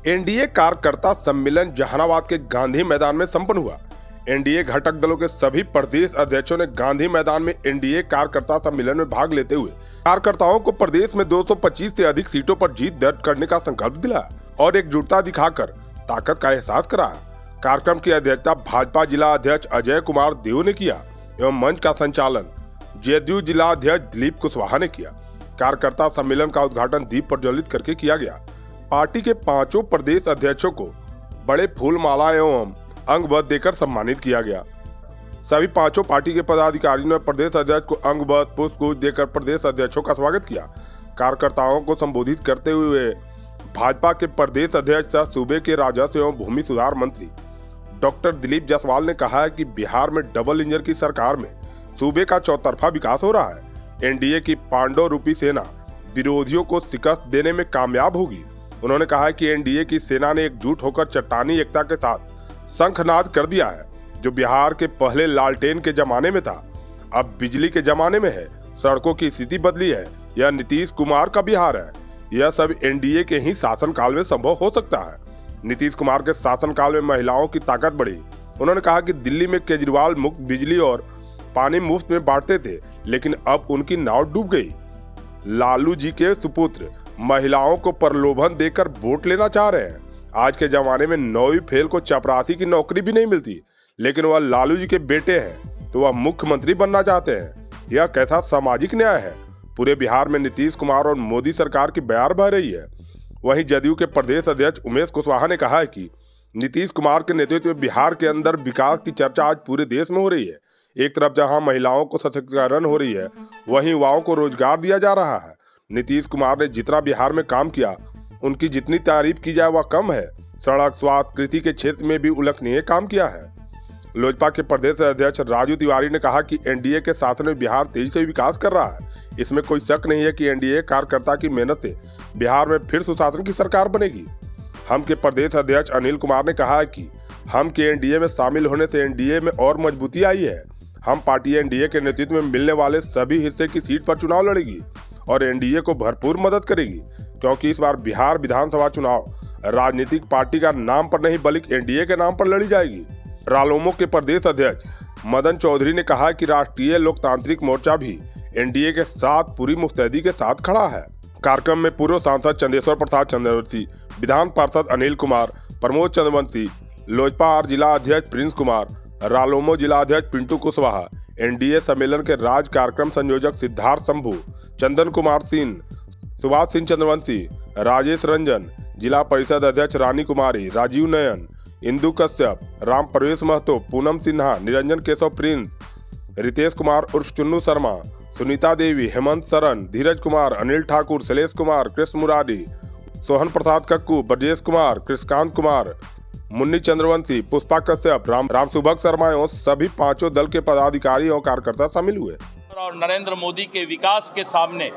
NDA कार्यकर्ता सम्मेलन जहानाबाद के गांधी मैदान में संपन्न हुआ। एनडीए घटक दलों के सभी प्रदेश अध्यक्षों ने गांधी मैदान में एनडीए कार्यकर्ता सम्मेलन में भाग लेते हुए कार्यकर्ताओं को प्रदेश में 225 से अधिक सीटों पर जीत दर्ज करने का संकल्प दिलाया और एकजुटता दिखाकर ताकत का एहसास कराया। कार्यक्रम की अध्यक्षता भाजपा जिला अध्यक्ष अजय कुमार देव ने किया एवं मंच का संचालन जेडीयू जिला अध्यक्ष दिलीप कुशवाहा ने किया। कार्यकर्ता सम्मेलन का उद्घाटन दीप प्रज्वलित करके किया गया। पार्टी के 5 प्रदेश अध्यक्षों को बड़े फूल माला एवं अंगबद देकर सम्मानित किया गया। सभी 5 पार्टी के पदाधिकारियों ने प्रदेश अध्यक्ष को अंगबद पुष्पगुच्छ देकर प्रदेश अध्यक्षों का स्वागत किया। कार्यकर्ताओं को संबोधित करते हुए भाजपा के प्रदेश अध्यक्ष सह सूबे के राजस्व एवं भूमि सुधार मंत्री डॉक्टर दिलीप जायसवाल ने कहा है कि बिहार में डबल इंजन की सरकार में सूबे का चौतरफा विकास हो रहा है। एनडीए की पांडव रूपी सेना विरोधियों को शिकस्त देने में कामयाब होगी। उन्होंने कहा कि एनडीए की सेना ने एकजुट होकर चट्टानी एकता के साथ शंखनाद कर दिया है, जो बिहार के पहले लालटेन के जमाने में था, अब बिजली के जमाने में है। सड़कों की स्थिति बदली है। यह नीतीश कुमार का बिहार है। यह सब एनडीए के ही शासनकाल में संभव हो सकता है। नीतीश कुमार के शासनकाल में महिलाओं की ताकत बढ़ी। उन्होंने कहा कि दिल्ली में केजरीवाल मुफ्त बिजली और पानी मुफ्त में बांटते थे, लेकिन अब उनकी नाव डूब गई। लालू जी के सुपुत्र महिलाओं को प्रलोभन देकर वोट लेना चाह रहे हैं। आज के जमाने में 9वीं फेल को चपरासी की नौकरी भी नहीं मिलती, लेकिन वह लालू जी के बेटे हैं तो वह मुख्यमंत्री बनना चाहते हैं। यह कैसा सामाजिक न्याय है। पूरे बिहार में नीतीश कुमार और मोदी सरकार की बयार बह रही है। वहीं जदयू के प्रदेश अध्यक्ष उमेश कुशवाहा ने कहा है कि नीतीश कुमार के नेतृत्व में बिहार के अंदर विकास की चर्चा आज पूरे देश में हो रही है। एक तरफ जहां महिलाओं को सशक्तिकरण हो रही है, वहीं युवाओं को रोजगार दिया जा रहा है। नीतीश कुमार ने जितना बिहार में काम किया, उनकी जितनी तारीफ की जाए वह कम है। सड़क, स्वास्थ्य, कृषि के क्षेत्र में भी उल्लेखनीय काम किया है। लोजपा के प्रदेश अध्यक्ष राजू तिवारी ने कहा कि एनडीए के शासन में बिहार तेजी से विकास कर रहा है। इसमें कोई शक नहीं है कि एनडीए कार्यकर्ता की मेहनत से बिहार में फिर सुशासन की सरकार बनेगी। हम के प्रदेश अध्यक्ष अनिल कुमार ने कहा है कि हम के एनडीए में शामिल होने से एनडीए में और मजबूती आई है। हम पार्टी एनडीए के नेतृत्व में मिलने वाले सभी हिस्से की सीट पर चुनाव लड़ेगी और एनडीए को भरपूर मदद करेगी, क्योंकि इस बार बिहार विधानसभा चुनाव राजनीतिक पार्टी का नाम पर नहीं बल्कि एनडीए के नाम पर लड़ी जाएगी। रालोमो के प्रदेश अध्यक्ष मदन चौधरी ने कहा कि राष्ट्रीय लोकतांत्रिक मोर्चा भी एनडीए के साथ पूरी मुस्तैदी के साथ खड़ा है। कार्यक्रम में पूर्व सांसद चंदेश्वर प्रसाद चंद्रवंशी, विधान पार्षद अनिल कुमार, प्रमोद चंद्रवंशी, लोजपा आर जिला अध्यक्ष प्रिंस कुमार, रालोमो जिला अध्यक्ष पिंटू कुशवाहा, एनडीए सम्मेलन के राज्य कार्यक्रम संयोजक सिद्धार्थ शंभू, चंदन कुमार सिंह, सुभाष सिंह चंद्रवंशी, राजेश रंजन, जिला परिषद अध्यक्ष रानी कुमारी, राजीव नयन, इंदु कश्यप, राम प्रवेश महतो, पूनम सिन्हा, निरंजन केशव प्रिंस, रितेश कुमार उर्फ चुन्नू शर्मा, सुनीता देवी, हेमंत सरन, धीरज कुमार, अनिल ठाकुर, शैलेश कुमार, कृष्ण मुरारी, सोहन प्रसाद कक्कू, ब्रजेश कुमार, कृष्णकांत कुमार, मुन्नी चंद्रवंशी, पुष्पा कश्यप, राम सुभग शर्मा एवं सभी 5 दल के पदाधिकारी और कार्यकर्ता शामिल हुए। और नरेंद्र मोदी के विकास के सामने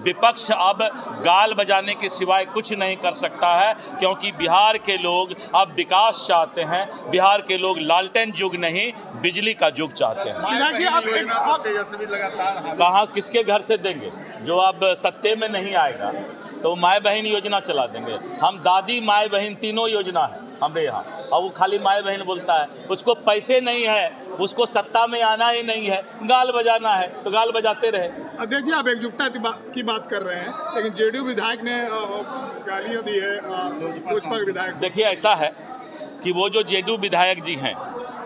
विपक्ष अब गाल बजाने के सिवाय कुछ नहीं कर सकता है, क्योंकि बिहार के लोग अब विकास चाहते हैं। बिहार के लोग लालटेन युग नहीं, बिजली का युग चाहते हैं। कहाँ किसके घर से देंगे? जो अब सत्ते में नहीं आएगा तो माए बहन योजना चला देंगे। हम दादी माए बहन तीनों योजना है हमारे यहाँ, और वो खाली माए बहन बोलता है। उसको पैसे नहीं है, उसको सत्ता में आना ही नहीं है, गाल बजाना है तो गाल बजाते रहे। अध्यक्ष जी, आप एकजुटता की बात कर रहे हैं, लेकिन जेडीयू विधायक ने गालियां दी है लोजपा के विधायक। देखिए, ऐसा है कि वो जो जेडीयू विधायक जी हैं,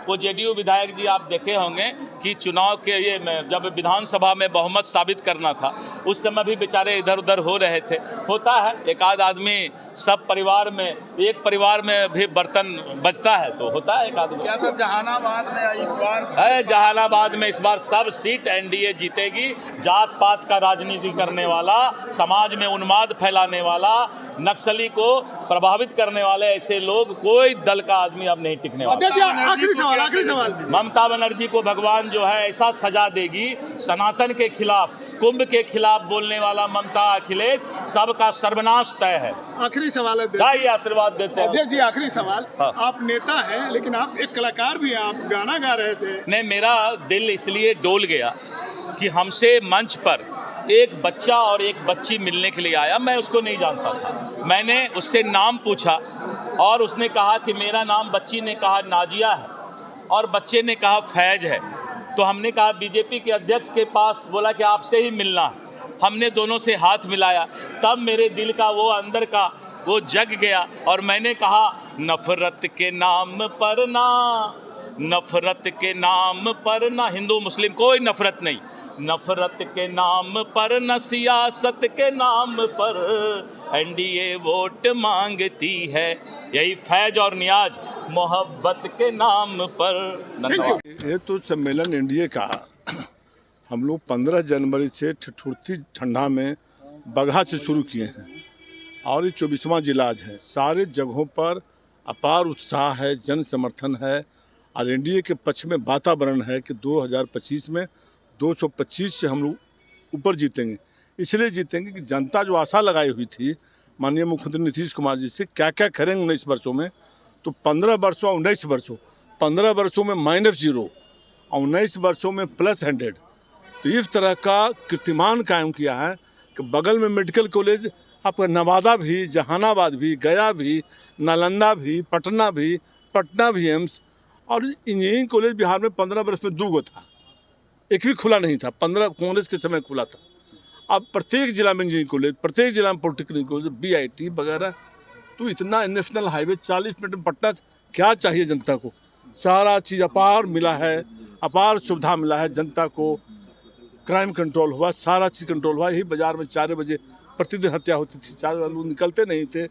वो जेडीयू विधायक जी आप देखे होंगे कि चुनाव के ये जब विधानसभा में बहुमत साबित करना था, उस समय भी बेचारे इधर उधर हो रहे थे। होता है, एक आध आदमी सब परिवार में, एक परिवार में भी बर्तन बजता है तो होता है एक आदमी। क्या सर जहानाबाद में इस बार है? जहानाबाद में इस बार सब सीट एनडीए जीतेगी। जात पात का राजनीति करने वाला, समाज में उन्माद फैलाने वाला, नक्सली को प्रभावित करने वाले ऐसे लोग, कोई दल का आदमी अब नहीं टिकने वाला। आखिरी सवाल। ममता बनर्जी को भगवान जो है ऐसा सजा देगी, सनातन के खिलाफ, कुंभ के खिलाफ बोलने वाला ममता, अखिलेश, सबका सर्वनाश तय है। आखिरी सवाल है, चाहिए आशीर्वाद देते हैं। अध्यक्ष जी, आखिरी सवाल। हाँ। आप नेता हैं, लेकिन आप एक कलाकार भी हैं, आप गाना गा रहे थे। नहीं, मेरा दिल इसलिए डोल गया कि हमसे मंच पर एक बच्चा और एक बच्ची मिलने के लिए आया। मैं उसको नहीं जानता था। मैंने उससे नाम पूछा और उसने कहा कि मेरा नाम, बच्ची ने कहा नाजिया है और बच्चे ने कहा फैज है। तो हमने कहा बीजेपी के अध्यक्ष के पास, बोला कि आपसे ही मिलना है। हमने दोनों से हाथ मिलाया, तब मेरे दिल का वो अंदर का वो जग गया और मैंने कहा नफरत के नाम पर ना, नफरत के नाम पर ना, हिंदू मुस्लिम कोई नफरत नहीं, नफरत के नाम पर न सियासत के नाम पर एनडीए वोट मांगती है, यही फैज और नियाज मोहब्बत के नाम पर। धन्यवाद। ये तो सम्मेलन एनडीए का हम लोग 15 जनवरी से ठिठुरती ठंडा में बगहा से शुरू किए हैं और ये 24वां जिला आज है। सारे जगहों पर अपार उत्साह है, जन समर्थन है और एनडीए के पक्ष में वातावरण है कि 2025 में 225 से हम लोग ऊपर जीतेंगे। इसलिए जीतेंगे कि जनता जो आशा लगाई हुई थी माननीय मुख्यमंत्री नीतीश कुमार जी से क्या क्या करेंगे 19 वर्षों में, तो 15 वर्षों 19 वर्षों 15 वर्षों में -0 और 19 वर्षों में +100, तो इस तरह का कीर्तिमान कायम किया है कि बगल में मेडिकल कॉलेज आपका नवादा भी, जहानाबाद भी, गया भी, नालंदा भी, पटना भी एम्स, और इंजीनियरिंग कॉलेज बिहार में 15 वर्ष में 2 था, एक भी खुला नहीं था। 15 कांग्रेस के समय खुला था। अब प्रत्येक जिला में इंजीनियरिंग कॉलेज, प्रत्येक जिला में पॉलिटेक्निक कॉलेज, BIT वगैरह, तो इतना नेशनल हाईवे 40 मिनट में पटना, क्या चाहिए जनता को? सारा चीज़ अपार मिला है, अपार सुविधा मिला है जनता को। क्राइम कंट्रोल हुआ, सारा चीज़ कंट्रोल हुआ। यही बाजार में 4 बजे प्रतिदिन हत्या होती थी, 4 बजे लोग निकलते नहीं थे,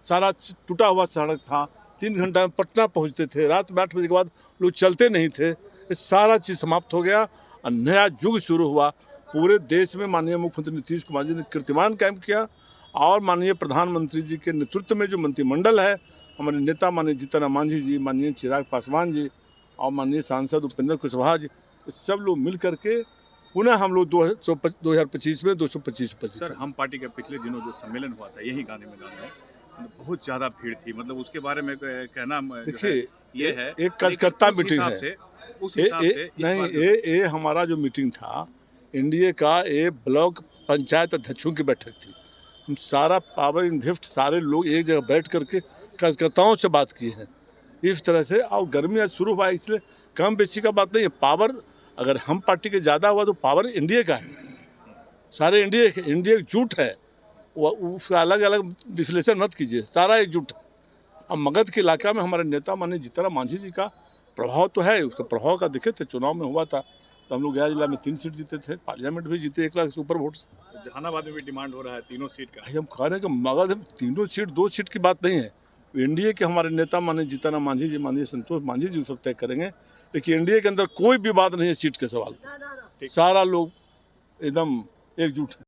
सारा टूटा हुआ सड़क था, 3 घंटा में पटना पहुंचते थे, रात में 8 बजे के बाद लोग चलते नहीं थे। ये सारा चीज़ समाप्त हो गया और नया युग शुरू हुआ। पूरे देश में माननीय मुख्यमंत्री नीतीश कुमार जी ने कीर्तिमान कायम किया और माननीय प्रधानमंत्री जी के नेतृत्व में जो मंत्रिमंडल है, हमारे नेता माननीय जीतन राम मांझी जी, माननीय चिराग पासवान जी और माननीय सांसद उपेंद्र कुशवाहा जी, सब लोग मिल करके पुनः हम लोग 2025 में 225 पर। सर, हम पार्टी के पिछले दिनों जो सम्मेलन हुआ था यही गांधी मैदान में, बहुत ज़्यादा भीड़ थी, मतलब उसके बारे में कहना देखिए ये है एक कार्यकर्ता मीटिंग है, उस हिसाब से नहीं, ये हमारा जो मीटिंग था एनडीए का, ये ब्लॉक पंचायत अध्यक्षों की बैठक थी। हम सारा पावर इन गिफ्ट सारे लोग एक जगह बैठ करके कार्यकर्ताओं से बात किए हैं इस तरह से। और गर्मी आज शुरू हुआ है, इसलिए कम बेची का बात नहीं है। पावर अगर हम पार्टी के ज़्यादा हुआ तो पावर एनडीए का है, सारे एनडीए एकजुट है, उसका अलग अलग विश्लेषण मत कीजिए, सारा एकजुट है। अब मगध के इलाका में हमारे नेता माननीय जीतन राम मांझी जी का प्रभाव तो है, उसका प्रभाव का देखे थे, चुनाव में हुआ था तो हम लोग गया जिला में 3 सीट जीते थे, पार्लियामेंट भी जीते 1 लाख से ऊपर वोट से। जहानाबाद में भी डिमांड हो रहा है 3 सीट का। हम कह रहे हैं कि मगध 3 सीट 2 सीट की बात नहीं है, एनडीए के हमारे नेता माननीय जीतन राम मांझी जी, माननीय संतोष मांझी जी सब तय करेंगे, लेकिन एनडीए के अंदर कोई भी बात नहीं है सीट के सवाल पर, सारा लोग एकदम एकजुट है।